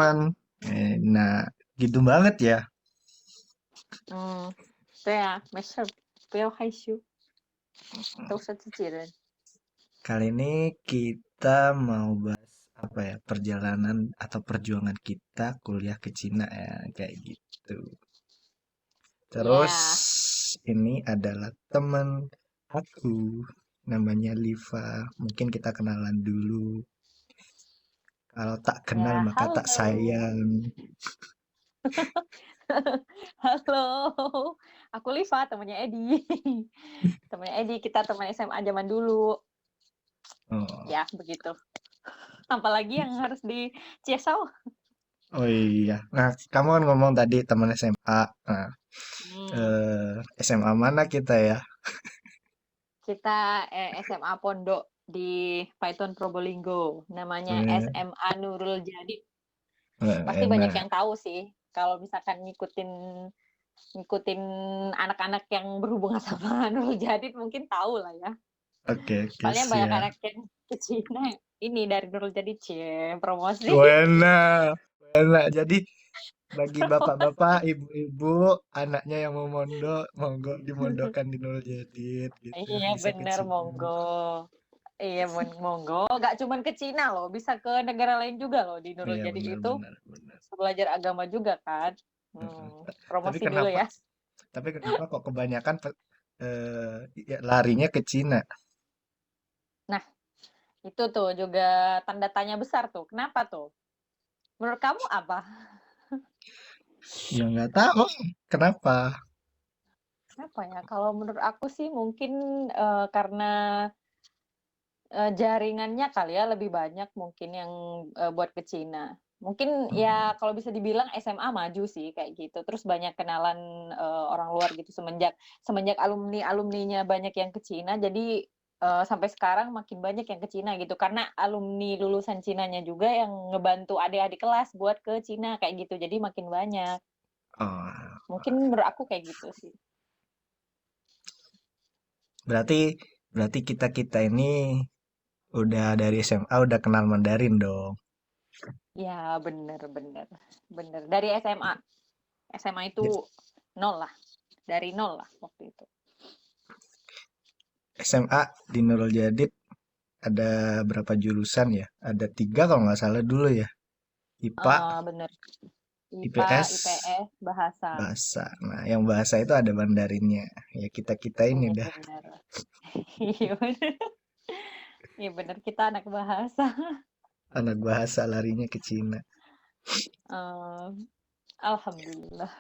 teman-teman. Nah, gitu banget ya. 对啊，没事，不要害羞，都是自己人。Kali ini kita mau bahas apa ya, perjalanan atau perjuangan kita kuliah ke Cina ya, kayak gitu. Terus Ya, ini adalah teman aku, namanya Liva. Mungkin kita kenalan dulu. Kalau tak kenal ya, maka tak halo. sayang. Halo, aku Liva, temannya Edi. Temannya Edi, kita teman SMA zaman dulu. Oh, Ya, begitu. Apalagi yang harus di Ciesau. oh iya. Nah, kamu kan ngomong tadi teman SMA. Nah, Hmm, SMA mana kita ya? kita SMA Pondok di Python Probolinggo. Namanya Eh, SMA Nurul Jadi. Pasti banyak Enak. yang tahu sih. Kalau misalkan ngikutin ngikutin anak-anak yang berhubungan sama Nurul Jadid mungkin tahu lah ya. Oke, oke, Soalnya banyak siap. anak yang ke Cina ini dari Nurul Jadid cie promosi. Enak. Enak. Jadi bagi bapak-bapak, ibu-ibu, anaknya yang mau mondok, monggo dimondokkan di Nurul Jadid gitu. Iya Bisa ke bener Cina. monggo. Iya monggo. Gak cuman ke Cina loh, bisa ke negara lain juga loh di Nurul Iya, Jadid benar, itu benar, benar. belajar agama juga kan. Mm-mm. Tapi Promosi dulu kenapa? ya. Tapi kenapa kok kebanyakan ya, larinya ke Cina? Nah, itu tuh juga tanda tanya besar tuh. Kenapa tuh? Menurut kamu apa? Ya nggak tahu kenapa. Kenapa ya? Kalau menurut aku sih mungkin karena jaringannya kali ya lebih banyak mungkin yang buat ke Cina. Mungkin Hmm. ya kalau bisa dibilang SMA maju sih kayak gitu. Terus banyak kenalan orang luar gitu semenjak semenjak alumninya banyak yang ke Cina. Jadi sampai sekarang makin banyak yang ke Cina gitu. Karena alumni lulusan Cinanya juga yang ngebantu adik-adik kelas buat ke Cina kayak gitu. Jadi makin banyak. Oh, Mungkin menurut aku kayak gitu sih. berarti berarti kita ini udah dari SMA udah kenal Mandarin dong. Ya bener bener bener. Dari SMA. SMA Ya, itu nol lah. Dari nol lah waktu itu. SMA di Nurul Jadid ada berapa jurusan ya? Ada tiga kalau nggak salah dulu ya. IPA, Bener. IPA, IPS, IPS, bahasa. bahasa. Nah, yang bahasa itu ada Mandarinnya. Ya kita-kita ini Iya dah bener. Iya bener. Iya bener, kita anak bahasa. anak bahasa larinya ke Cina. Eee, Alhamdulillah.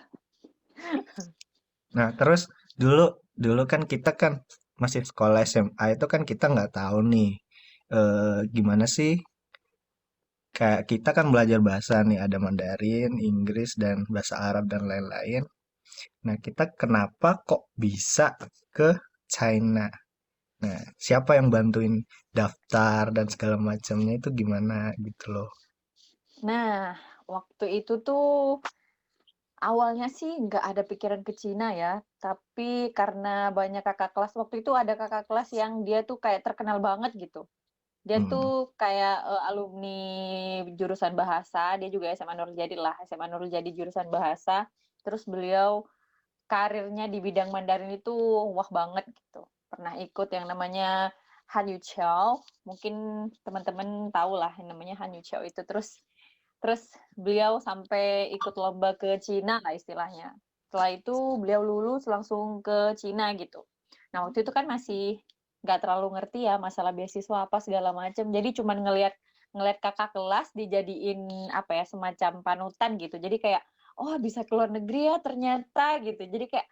Nah, terus dulu dulu kan kita kan masih sekolah SMA itu kan kita nggak tahu nih gimana sih kayak kita kan belajar bahasa nih ada Mandarin, Inggris dan bahasa Arab dan lain-lain. Nah, kita kenapa kok bisa ke China? Nah, siapa yang bantuin daftar dan segala macamnya itu gimana gitu loh. Nah, waktu itu tuh awalnya sih nggak ada pikiran ke Cina ya, tapi karena banyak kakak kelas waktu itu ada kakak kelas yang dia tuh kayak terkenal banget gitu. Dia Hmm. tuh kayak, alumni jurusan bahasa, dia juga SMA Nurul Jadi lah, SMA Nurul Jadi jurusan bahasa, terus beliau karirnya di bidang Mandarin itu wah banget gitu. Pernah ikut yang namanya Han Yuqiao, mungkin teman-teman tahu lah yang namanya Han Yuqiao itu. Terus terus beliau sampai ikut lomba ke Cina lah istilahnya. Setelah itu beliau lulus langsung ke Cina gitu. Nah waktu itu kan masih nggak terlalu ngerti ya masalah beasiswa apa segala macam. Jadi cuman ngelihat ngelihat kakak kelas dijadiin apa ya semacam panutan gitu. Jadi kayak oh bisa ke luar negeri ya ternyata gitu. Jadi kayak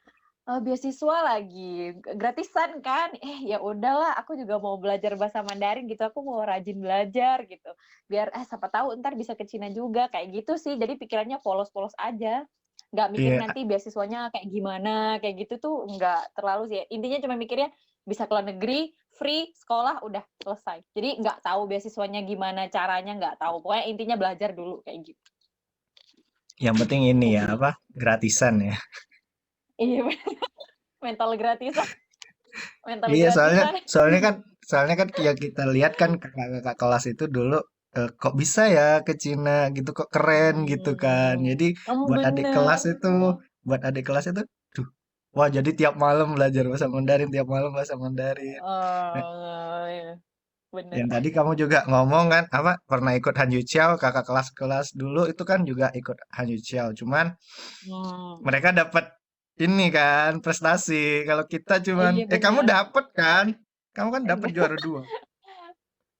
beasiswa lagi gratisan kan. Ya udahlah aku juga mau belajar bahasa Mandarin gitu. Aku mau rajin belajar gitu. Biar siapa tahu ntar bisa ke Cina juga kayak gitu sih. Jadi pikirannya polos-polos aja. Nggak mikir Iya, nanti beasiswanya kayak gimana, kayak gitu tuh nggak terlalu sih. Intinya cuma mikirnya bisa ke luar negeri, free, sekolah, udah selesai. Jadi nggak tahu beasiswanya gimana caranya, nggak tahu. Pokoknya intinya belajar dulu kayak gitu. yang penting ini Kayak ya gitu. apa? Gratisan ya. Iya, mental gratisan, mental Iya, soalnya gratisan. soalnya kan soalnya kan yang kita lihat kan kakak-kakak kelas itu dulu kok bisa ya ke Cina gitu, kok keren gitu kan. Jadi buat adik kelas Bener. itu, buat adik kelas itu, duh, wah jadi tiap malam belajar bahasa Mandarin, tiap malam bahasa Mandarin. Nah, Iya, bener. yang tadi kamu juga ngomong kan, apa pernah ikut Hanyu Chiao, kakak kelas-kelas dulu itu kan juga ikut Hanyu Chiao. Cuman Hmm. mereka dapat ini kan prestasi. Kalau kita cuman, Iya kamu bener. dapat kan? Kamu kan dapat Enggak, juara dua.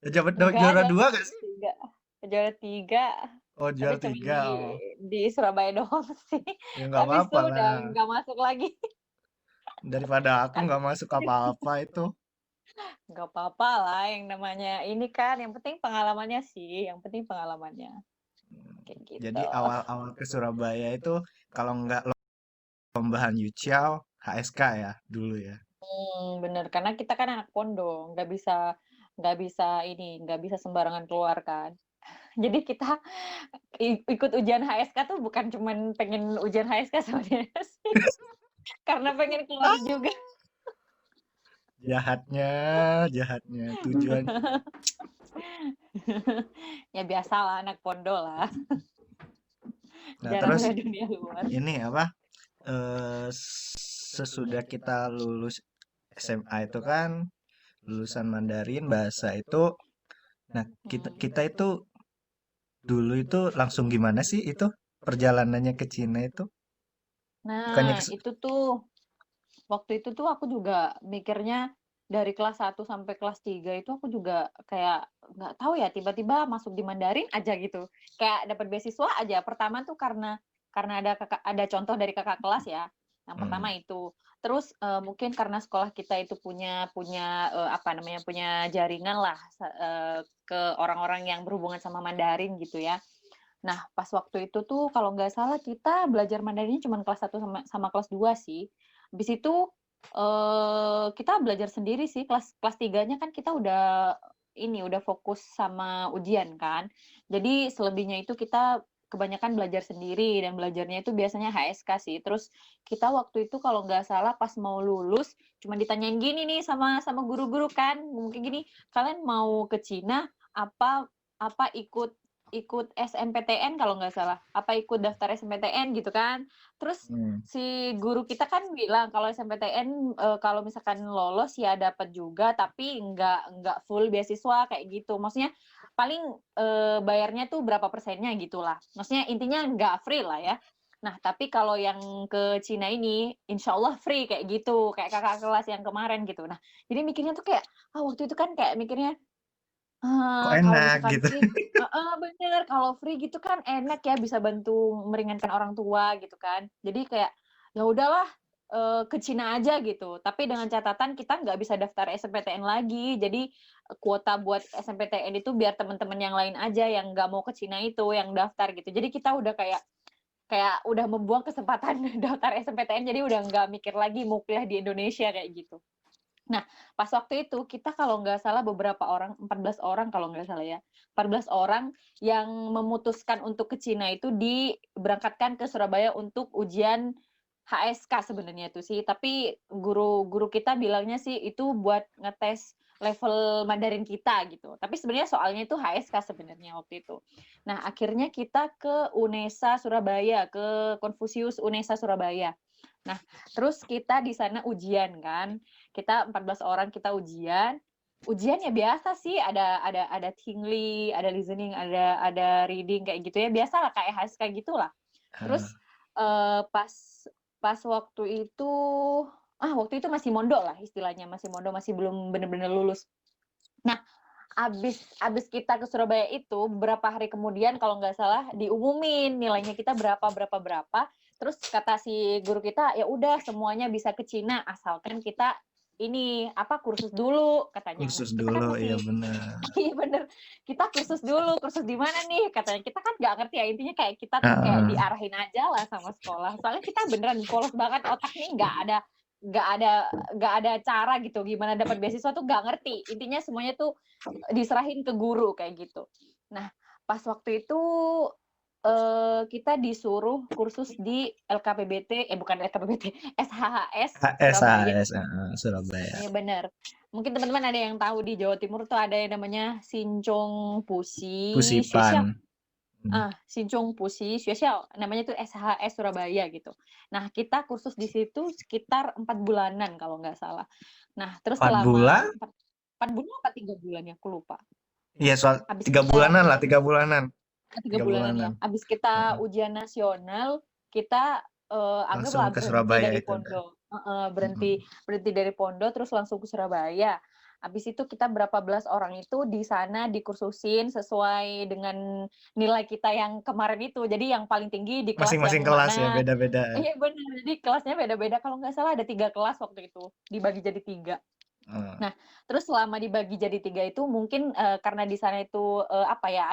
Dapat enggak juara ada dua gak sih? tiga. Juara tiga, Oh tapi juara cuma tiga. Oh di Surabaya doang sih. ya nggak Habis itu apa-apa udah lah. nggak masuk lagi. Daripada aku nggak masuk apa-apa itu. Nggak apa-apa lah, yang namanya ini kan, yang penting pengalamannya sih, yang penting pengalamannya, kayak Jadi gitu. awal-awal ke Surabaya itu kalau nggak lomba Hanyu Chiao, HSK ya dulu ya. Bener, karena kita kan anak pondok, nggak bisa sembarangan keluar kan. Jadi kita ikut ujian HSK tuh bukan cuman pengen ujian HSK sebenarnya sih, karena pengen keluar juga. Jahatnya, jahatnya tujuan. Ya biasalah anak pondok lah, Nah jarang terus lihat dunia luar. ini apa? Sesudah kita lulus SMA itu kan lulusan Mandarin bahasa itu. Nah kita Mhm. kita itu dulu itu langsung gimana sih itu perjalanannya ke Cina itu? Bukannya Nah, ke, itu tuh waktu itu tuh aku juga mikirnya dari kelas 1 sampai kelas 3 itu aku juga kayak nggak tahu ya, tiba-tiba masuk di Mandarin aja gitu. Kayak dapat beasiswa aja. Pertama tuh karena ada contoh dari kakak kelas ya. Yang hmm, pertama itu. Terus mungkin karena sekolah kita itu punya punya apa namanya, punya jaringan lah ke orang-orang yang berhubungan sama Mandarin gitu ya. Nah, pas waktu itu tuh kalau nggak salah kita belajar Mandarinnya cuma kelas 1 sama kelas 2 sih. Habis itu, kita belajar sendiri sih, kelas kelas 3-nya kan kita udah fokus sama ujian kan. Jadi selebihnya itu kita kebanyakan belajar sendiri dan belajarnya itu biasanya HSK sih. Terus kita waktu itu kalau nggak salah pas mau lulus, cuma ditanyain gini nih sama sama guru-guru kan, mungkin gini, "Kalian mau ke Cina apa apa ikut SNPTN kalau nggak salah, apa ikut daftar SNPTN gitu kan. Terus hmm. si guru kita kan bilang kalau SNPTN, kalau misalkan lolos ya dapat juga, tapi nggak full beasiswa kayak gitu. Maksudnya paling, bayarnya tuh berapa persennya gitulah. Maksudnya intinya nggak free lah ya. Nah, tapi kalau yang ke Cina ini, insya Allah free kayak gitu, kayak kakak kelas yang kemarin gitu. Nah, jadi mikirnya tuh kayak, waktu itu kan kayak mikirnya, Kok Kalau enak misalkan gitu. free bener, kalau free gitu kan enak ya, bisa bantu meringankan orang tua gitu kan. Jadi kayak, ya udahlah, ke Cina aja gitu. Tapi dengan catatan kita nggak bisa daftar SNPTN lagi. Jadi, kuota buat SNPTN itu biar teman-teman yang lain aja yang nggak mau ke Cina itu yang daftar gitu. Jadi kita udah kayak kayak udah membuang kesempatan daftar SNPTN, jadi udah nggak mikir lagi mau kuliah di Indonesia kayak gitu. Nah, pas waktu itu kita kalau nggak salah beberapa orang, 14 orang kalau nggak salah ya, 14 orang yang memutuskan untuk ke Cina itu diberangkatkan ke Surabaya untuk ujian HSK sebenarnya itu sih, tapi guru-guru kita bilangnya sih itu buat ngetes level Mandarin kita gitu. Tapi sebenarnya soalnya itu HSK sebenarnya waktu itu. Nah, akhirnya kita ke UNESA Surabaya, ke Konfusius UNESA Surabaya. Nah, terus kita di sana ujian kan. Kita 14 orang kita ujian. Ujian ya biasa sih, ada tingli, ada listening, ada reading kayak gitu ya. Biasalah kayak HSK gitulah. Terus Ah, pas pas waktu itu masih mondok lah istilahnya, masih mondok, masih belum bener-bener lulus. Nah, abis kita ke Surabaya itu beberapa hari kemudian kalau nggak salah diumumin nilainya kita berapa berapa berapa. Terus kata si guru kita ya udah semuanya bisa ke Cina asalkan kita ini apa kursus dulu katanya. Nah kursus kita kan dulu, iya masih benar. iya bener, kita kursus dulu, kursus di mana nih katanya. Kita kan nggak ngerti ya intinya kayak kita tuh kayak Ah, diarahin aja lah sama sekolah. Soalnya kita beneran polos banget otak nih nggak ada nggak ada cara gitu gimana dapat beasiswa tuh nggak ngerti. Intinya semuanya tuh diserahin ke guru kayak gitu. Nah, pas waktu itu Kita disuruh kursus di LKPBT, bukan LKPBT, SHHS Surabaya. HSHS, Surabaya. Iya benar. Mungkin teman-teman ada yang tahu di Jawa Timur tuh ada yang namanya Sincong Pusi Pusipan. Spesial. Hmm. Sincong Pusi Spesial. Namanya tuh SHS Surabaya gitu. Nah, kita kursus di situ sekitar 4 bulanan kalau nggak salah. Nah, terus 4 selama bulan? 4 bulan apa 3 bulan ya, aku lupa. Iya, soal Habis 3 kita bulanan lah, 3 bulanan. 3 3 bulanan ya. bulanan. Habis kita Heeh. ujian nasional, kita Langsung anggaplah ke berhenti Surabaya dari itu udah. pondok. Mm-mm. Berhenti dari pondok terus langsung ke Surabaya. Habis itu kita berapa belas orang itu di sana dikursusin sesuai dengan nilai kita yang kemarin itu. Jadi yang paling tinggi di kelas yang Masing-masing kelas ya, mana. beda-beda. Iya benar. Jadi kelasnya beda-beda. Kalau nggak salah ada 3 kelas waktu itu. Dibagi jadi 3. Heeh. Nah, terus selama dibagi jadi 3 itu mungkin, karena di sana itu, apa ya,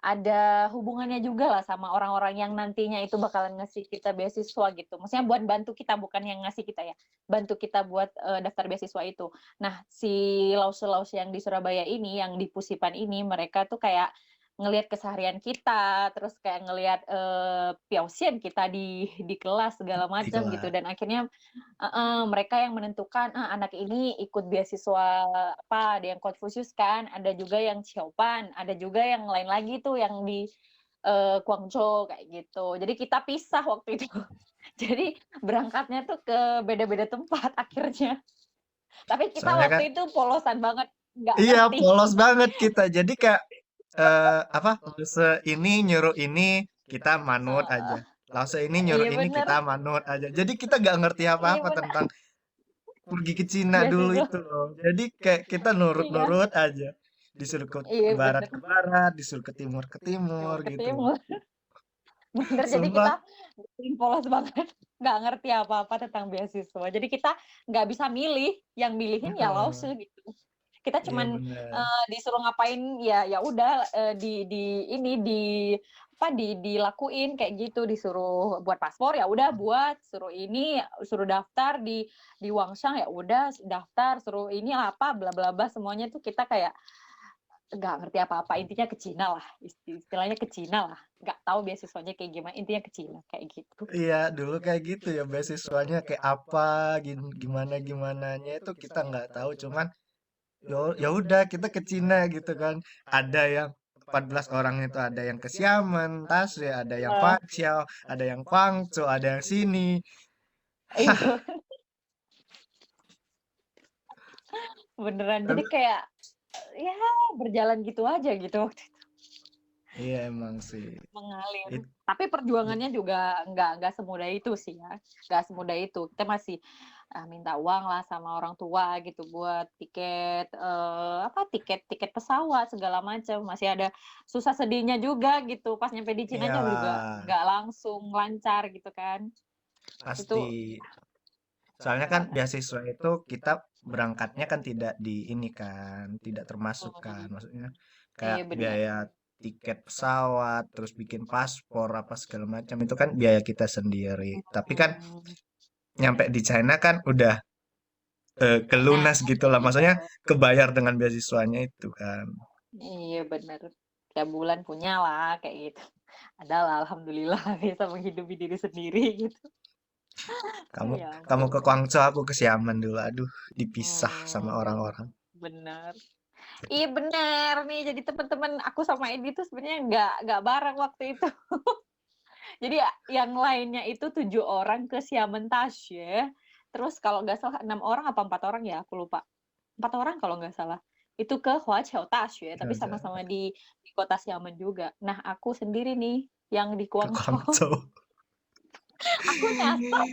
ada hubungannya juga lah sama orang-orang yang nantinya itu bakalan ngasih kita beasiswa gitu. Maksudnya buat bantu kita, bukan yang ngasih kita ya, bantu kita buat, daftar beasiswa itu. Nah, si Lause-Lause yang di Surabaya ini, yang di Pusipan ini, mereka tuh kayak ngelihat keseharian kita, terus kayak ngelihat, piausian kita di kelas segala Di macam gitu, kelas. dan akhirnya mereka yang menentukan, anak ini ikut beasiswa apa, ada yang Confucius kan, ada juga yang Siopan, ada juga yang lain lagi tuh yang di, Guangzhou kayak gitu. Jadi kita pisah waktu itu. Jadi berangkatnya tuh ke beda-beda tempat akhirnya. Tapi kita Soalnya kan waktu itu polosan banget, nggak iya ngerti. polos banget kita. Jadi kayak apa? Lause ini nyuruh ini kita manut aja. Heeh, Lause ini nyuruh iya ini bener, kita manut aja. Jadi kita gak ngerti iya apa-apa bener, tentang pergi ke Cina dulu beasiswa. itu loh. Jadi kayak kita Iya, nurut-nurut aja. Disuruh iya bener, ke barat, disuruh ke timur timur ke gitu. timur. Bener, jadi kita Sumpah. polos banget, nggak ngerti apa-apa tentang beasiswa. Jadi kita nggak bisa milih, yang milihin ya Heeh. Lause gitu. Kita Iya cuman, bener. disuruh ngapain ya ya udah, dilakuin kayak gitu, disuruh buat paspor, ya udah buat, suruh ini, suruh daftar di Wangshan, ya udah daftar, suruh ini apa, bla bla bla, semuanya tuh kita kayak nggak ngerti apa-apa, intinya ke Cina lah, istilahnya ke Cina lah, nggak tahu beasiswanya kayak gimana, intinya ke Cina, kayak gitu. Iya, dulu kayak gitu ya beasiswanya kayak apa, gimana gimananya itu kita nggak tahu. Cuman ya udah kita ke Cina gitu kan. Ada yang 14 orang itu ada yang ke Xiamen, Tasya, ada yang Heeh, Fangzhou, ada yang Guangzhou, ada yang sini. iya beneran, jadi Tapi kayak, ya berjalan gitu aja gitu waktu itu, iya emang sih. mengalir. It- Tapi it- perjuangannya juga nggak semudah itu sih ya, nggak semudah itu. Kita masih, minta uang lah sama orang tua gitu buat tiket, tiket tiket pesawat segala macam, masih ada susah sedihnya juga gitu, pas nyampe di Cinanya juga Iyalah, nggak langsung lancar gitu kan. pasti. Itu Soalnya kan banget. beasiswa itu kita berangkatnya kan tidak di ini kan, tidak termasuk kan. Mhm, Maksudnya kayak iya bener. biaya tiket pesawat, terus bikin paspor apa segala macam itu kan biaya kita sendiri. Tapi kan Mhm. nyampe di China kan udah Nah, kelunas gitu lah. Maksudnya iya. kebayar dengan beasiswanya itu kan. Iya bener. Tiap bulan punya lah kayak gitu. Ada lah alhamdulillah bisa menghidupi diri sendiri gitu. Kamu Ya kamu ke ampun. Guangzhou, aku ke Xiamen dulu. Aduh, dipisah sama Hmm, orang-orang. bener. Iya bener nih. Jadi teman-teman aku sama Edi tuh sebenarnya nggak bareng waktu itu. Jadi ya, yang lainnya itu 7 orang ke Xiamen Tasye. Terus kalau nggak salah 6 orang apa 4 orang ya aku lupa. 4 orang kalau nggak salah. Itu ke Huaqiao Daxue, tapi sama-sama di kota Xiamen juga. Nah, aku sendiri nih yang di Ke Guangzhou. Guangzhou. Aku nyasar,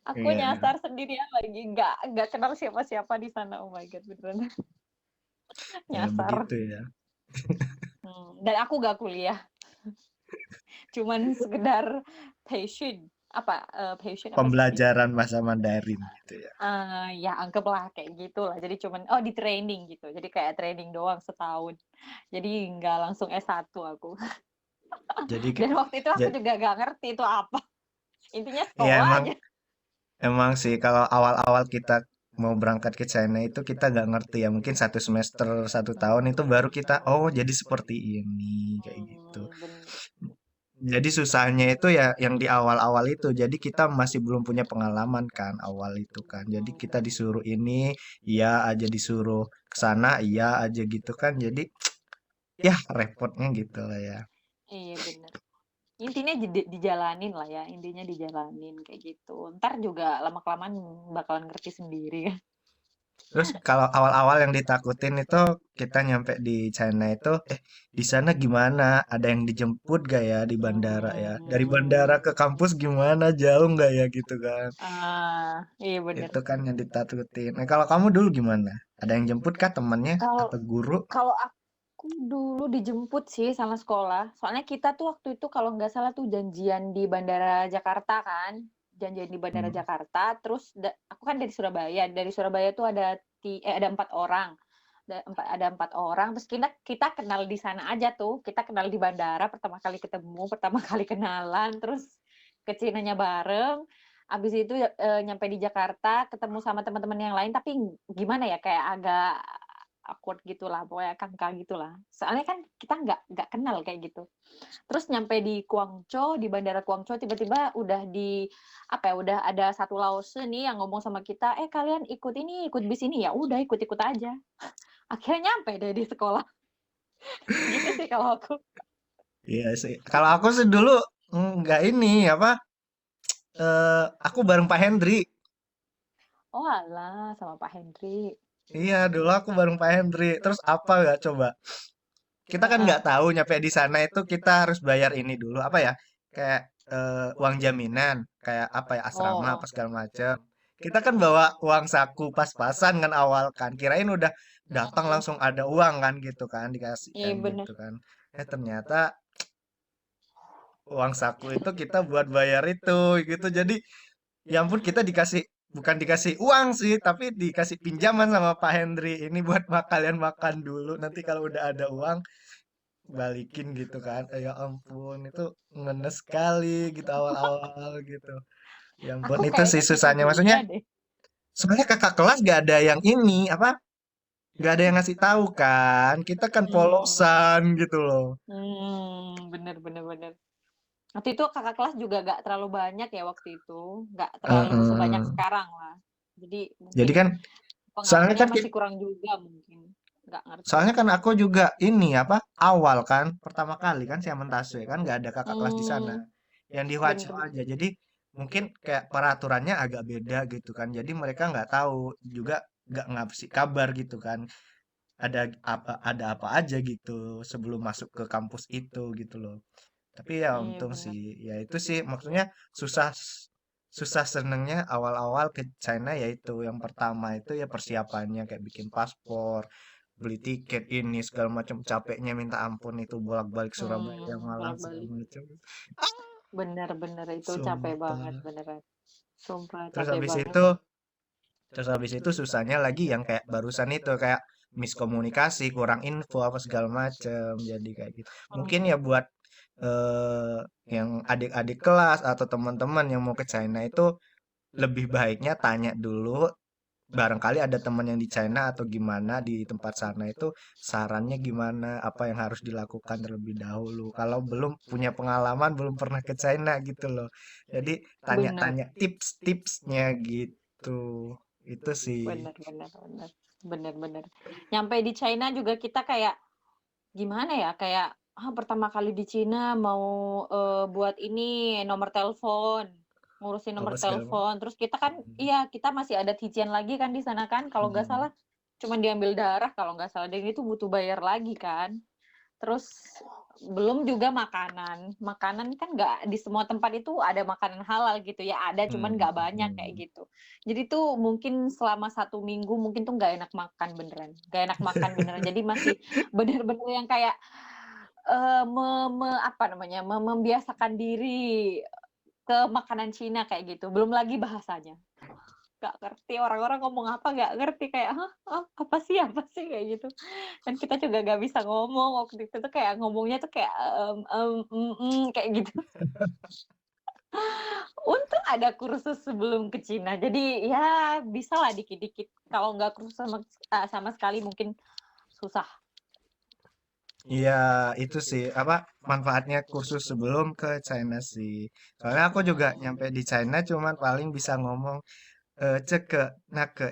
aku Iya, iya. nyasar sendirian lagi, nggak kenal siapa-siapa di sana. Oh my god, beneran Ya nyasar. begitu ya. Dan aku nggak kuliah, cuman sekedar passion passion apa sih? Pembelajaran bahasa Mandarin gitu ya. Ya anggaplah kayak gitulah. Jadi cuman di training gitu. Jadi kayak training doang setahun. Jadi nggak langsung S1 aku. Jadi Dan waktu itu aku ja- juga nggak ngerti itu apa. Intinya ya sekolah emang aja. emang sih kalau awal-awal kita mau berangkat ke China itu kita nggak ngerti ya, mungkin 1 semester 1 tahun itu baru kita oh jadi seperti ini kayak gitu. Bener. Jadi susahnya itu ya yang di awal-awal itu. Jadi kita masih belum punya pengalaman kan awal itu kan. Jadi kita disuruh ini, iya aja disuruh ke sana, iya aja gitu kan. Jadi ya repotnya gitu lah ya. Iya bener. Intinya dijalanin lah ya, intinya dijalanin kayak gitu. Ntar juga lama-kelamaan bakalan ngerti sendiri kan. Terus kalau awal-awal yang ditakutin itu kita nyampe di China itu, di sana gimana? Ada yang dijemput gak ya di bandara ya? Dari bandara Hmm. ke kampus gimana? Jauh nggak ya gitu kan? Iya bener. Itu kan yang ditakutin. Nah kalau kamu dulu gimana? Ada yang jemput kah temannya Kalau atau guru? kalau aku dulu dijemput sih sama sekolah. Soalnya kita tuh waktu itu kalau nggak salah tuh janjian di Bandara Jakarta kan. Janjian di Bandara Hmm. Jakarta. Terus aku kan dari Surabaya. Dari Surabaya tuh ada 4 orang. Ada 4 orang. Terus kita kenal di sana aja tuh. Kita kenal di bandara. Pertama kali ketemu, pertama kali kenalan. Terus ke Cinanya bareng. Abis itu nyampe di Jakarta, ketemu sama teman-teman yang lain. Tapi gimana ya, kayak agak awkward gitulah, pokoknya kangkang gitulah. Soalnya kan kita nggak kenal kayak gitu. Terus nyampe di Guangzhou, di bandara Guangzhou, tiba-tiba udah udah ada satu Lause nih yang ngomong sama kita, kalian ikut ini, ikut bis ini, ya udah ikut-ikut aja. Akhirnya nyampe deh di sekolah. Gitu sih kalau aku. Iya sih. Kalau aku sih dulu nggak ini apa? Aku bareng Pak Hendri. Oh alah, sama Pak Hendri. Iya, dulu aku bareng Pak Hendri. Terus apa nggak coba? Kita kan Heeh. nggak tahu nyampe di sana itu kita harus bayar ini dulu apa ya? Kayak uang jaminan, kayak apa ya asrama apa Oh, segala macam. Kita kan bawa uang saku pas-pasan kan awal kan. Kirain udah datang oh. langsung ada uang kan gitu kan dikasih Iya kan bener. gitu kan. Ternyata uang saku itu kita buat bayar itu gitu. Jadi ya ampun kita dikasih bukan dikasih uang sih, tapi dikasih pinjaman sama Pak Hendri. Ini buat kalian makan dulu. Nanti kalau udah ada uang balikin gitu kan. Ya ampun itu ngenes sekali gitu awal-awal gitu. Ya ampun Aku itu sih kayaknya gitu susahnya. Maksudnya juga deh. soalnya kakak kelas gak ada yang ini apa? Gak ada yang ngasih tahu kan. Kita kan Hmm. polosan gitu loh. Bener bener bener. Waktu itu kakak kelas juga nggak terlalu banyak ya waktu itu, nggak terlalu sebanyak Heeh. sekarang lah. Jadi Jadi mungkin kan soalnya pengalamannya kan masih kurang juga mungkin, nggak ngerti. soalnya kan aku juga ini apa awal kan pertama kali kan Siamentase kan nggak ada kakak kelas di sana Hmm, yang di Huacho bener. aja jadi mungkin kayak peraturannya agak beda gitu kan jadi mereka nggak tahu juga nggak ngasih kabar gitu kan ada apa aja gitu sebelum masuk ke kampus itu gitu loh tapi ya Iya untung bener. sih ya itu sih maksudnya susah susah senengnya awal-awal ke China yaitu yang pertama itu ya persiapannya kayak bikin paspor beli tiket ini segala macam capeknya minta ampun itu bolak-balik Surabaya Malang segala Bolak-balik. macam Bener-bener itu capek banget sumpah beneran. Sumpah terus capek habis banget. itu susahnya lagi yang kayak barusan itu kayak miskomunikasi kurang info apa segala macam jadi kayak gitu mungkin ya Hmm, buat yang adik-adik kelas atau teman-teman yang mau ke China itu lebih baiknya tanya dulu barangkali ada teman yang di China atau gimana di tempat sana itu sarannya gimana apa yang harus dilakukan terlebih dahulu kalau belum punya pengalaman belum pernah ke China gitu loh jadi bener, tanya-tanya tips-tipsnya gitu itu sih bener, bener, bener, bener, bener. Nyampe di China juga kita kayak gimana ya, kayak, pertama kali di Cina mau, buat ini, nomor telepon, ngurusin nomor apa segala macam. telepon, terus kita kan iya, kita masih ada cician lagi kan di sana kan, kalau nggak Hmm. salah cuman diambil darah kalau nggak salah, dan itu butuh bayar lagi kan. Terus belum juga makanan. Makanan kan nggak di semua tempat itu ada makanan halal gitu ya, ada cuman nggak banyak kayak Hmm. gitu. Jadi tuh mungkin selama 1 minggu mungkin tuh nggak enak makan beneran, nggak enak makan beneran. Jadi masih bener-bener yang kayak, me me apa namanya, membiasakan diri ke makanan Cina kayak gitu, belum lagi bahasanya. Nggak ngerti, orang-orang ngomong apa nggak ngerti, kayak, "Hah? Hah? Apa sih?" Kayak gitu. Dan kita juga nggak bisa ngomong, waktu itu tuh kayak ngomongnya tuh kayak, kayak gitu. Untung ada kursus sebelum ke Cina. Jadi ya bisalah dikit-dikit. Kalau nggak kursus sama sekali mungkin susah. Iya, itu sih apa manfaatnya kursus sebelum ke China sih. Soalnya aku juga nyampe di China cuman paling bisa ngomong ceke, nake,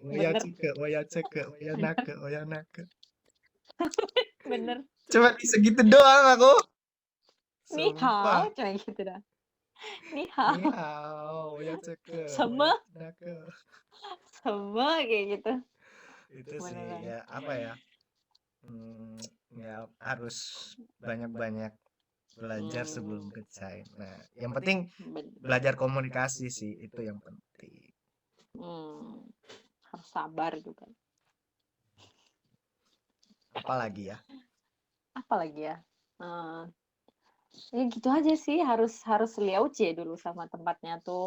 waya Bener, ceke, waya ceke, waya nake. bener. Cuma bisa gitu doang aku. Ni hao, Sumpah. cuma gitu dah. Ni Ni hao. hao, waya ceke, waya Sama, nake. sama kayak gitu. Itu sih Beneran. ya apa ya? Hmm, ya harus banyak-banyak belajar sebelum Hmm, ke China. Yang penting bener. belajar komunikasi sih itu yang penting. Hmm, harus sabar juga. Apalagi ya? Apalagi ya? Eh, ya gitu aja sih. Harus harus lihat ya dulu sama tempatnya tuh.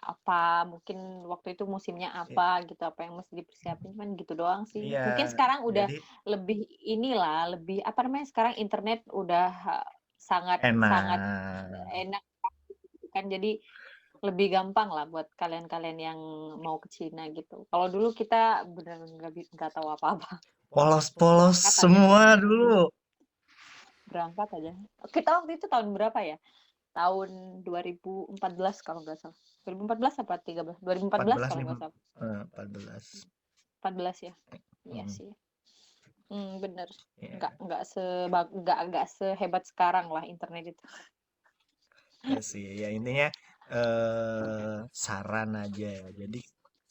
Apa mungkin waktu itu musimnya I- apa gitu, apa yang mesti dipersiapin kan gitu doang sih. Iya, Mungkin sekarang udah jadi lebih inilah, lebih apa namanya, sekarang internet udah sangat sangat enak. enak kan, jadi lebih gampang lah buat kalian-kalian yang mau ke Cina gitu. Kalau dulu kita bener nggak tahu apa-apa. Polos-polos Berangkat aja, semua dulu. berangkat aja. Kita waktu itu tahun berapa ya? Tahun 2014 kalau nggak salah. 2014 apa 13? 2014 14 kalau lima nggak salah. 14. 14 ya? Iya Hmm, sih. Bener. ya, Nggak sehebat sekarang lah internet itu. ya sih. Ya intinya saran aja ya. Jadi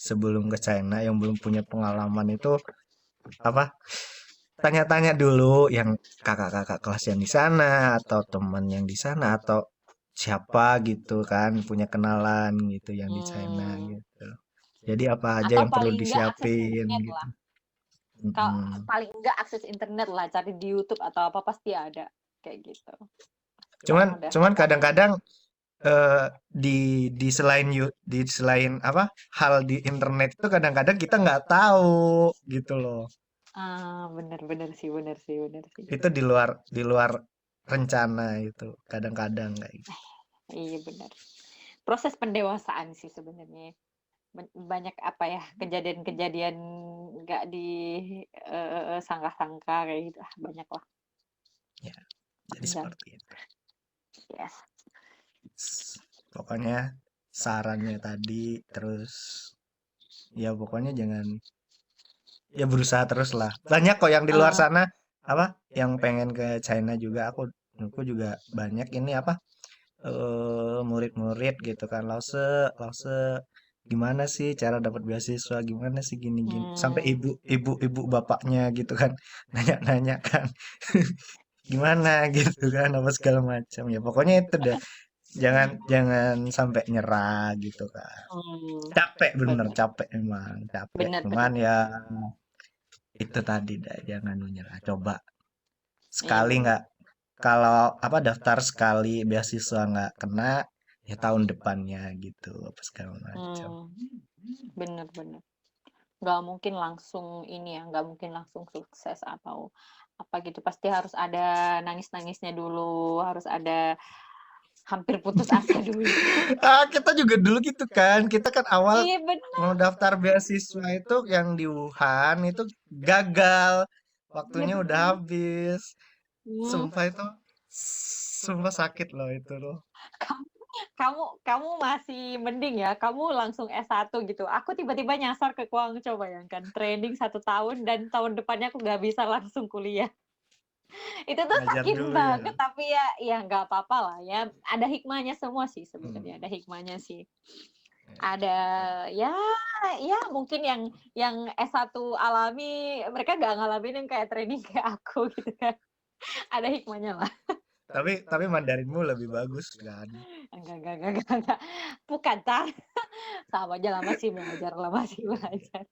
sebelum ke China yang belum punya pengalaman itu apa? Tanya-tanya dulu yang kakak-kakak kelas yang di sana atau teman yang di sana atau siapa gitu kan punya kenalan gitu yang di China Hmm. gitu. Jadi apa aja Atau yang perlu paling enggak akses disiapin internet gitu. lah. Mm-mm. Paling enggak akses internet lah. Cari di YouTube atau apa pasti ada. Kayak gitu. Cuman Sekarang udah cuman canggih. kadang-kadang eh, di selain di selain apa hal di internet itu kadang-kadang kita nggak tahu gitu loh. Bener-bener sih, bener sih, bener sih. Itu di luar rencana itu kadang-kadang kayak gitu. Iya bener. Proses pendewasaan sih sebenarnya. Banyak apa ya, kejadian-kejadian nggak disangka-sangka kayak gitu. Banyak lah. Ya, jadi Dan seperti itu. yes. Pokoknya sarannya tadi terus ya pokoknya jangan ya berusaha terus lah. Banyak kok yang di luar Eh, sana apa yang pengen ke China juga aku juga banyak ini apa murid-murid gitu kan lause lause gimana sih cara dapat beasiswa gimana sih gini-gini sampai hmm, ibu bapaknya gitu kan nanya-nanya kan gimana gitu kan apa segala macam ya pokoknya itu deh jangan jangan sampai nyerah gitu kan capek bener bener, capek emang capek bener, cuman bener. ya itu tadi dah jangan menyerah coba Iya sekali bener. nggak kalau apa daftar sekali beasiswa nggak kena ya tahun depannya gitu apa segala macam. Hmm, bener, bener. Nggak mungkin langsung ini ya, nggak mungkin langsung sukses atau apa gitu. Pasti harus ada nangis-nangisnya dulu, harus ada hampir putus asa dulu. Kita juga dulu gitu kan kita kan awal Iya bener, mau daftar beasiswa itu yang di Wuhan itu gagal iya waktunya udah bener. habis Hmm, sumpah itu sumpah sakit loh itu loh. kamu kamu kamu masih mending ya, kamu langsung S1 gitu. Aku tiba-tiba nyasar ke Guangzhou, bayangkan. Training 1 tahun dan tahun depannya aku nggak bisa langsung kuliah. Itu tuh Ngajar sakit dulu ya. banget, tapi ya ya nggak apa-apa lah ya. Ada hikmahnya semua sih sebenarnya, ada Hmm. hikmahnya sih. Ada ya ya mungkin yang S1 alami, mereka nggak ngalamin yang kayak training kayak aku gitu kan. Ada hikmahnya lah. Tapi Mandarinmu lebih bagus kan. Enggak. Bukan, Tar. Sama aja lah masih belajar lah, masih belajar.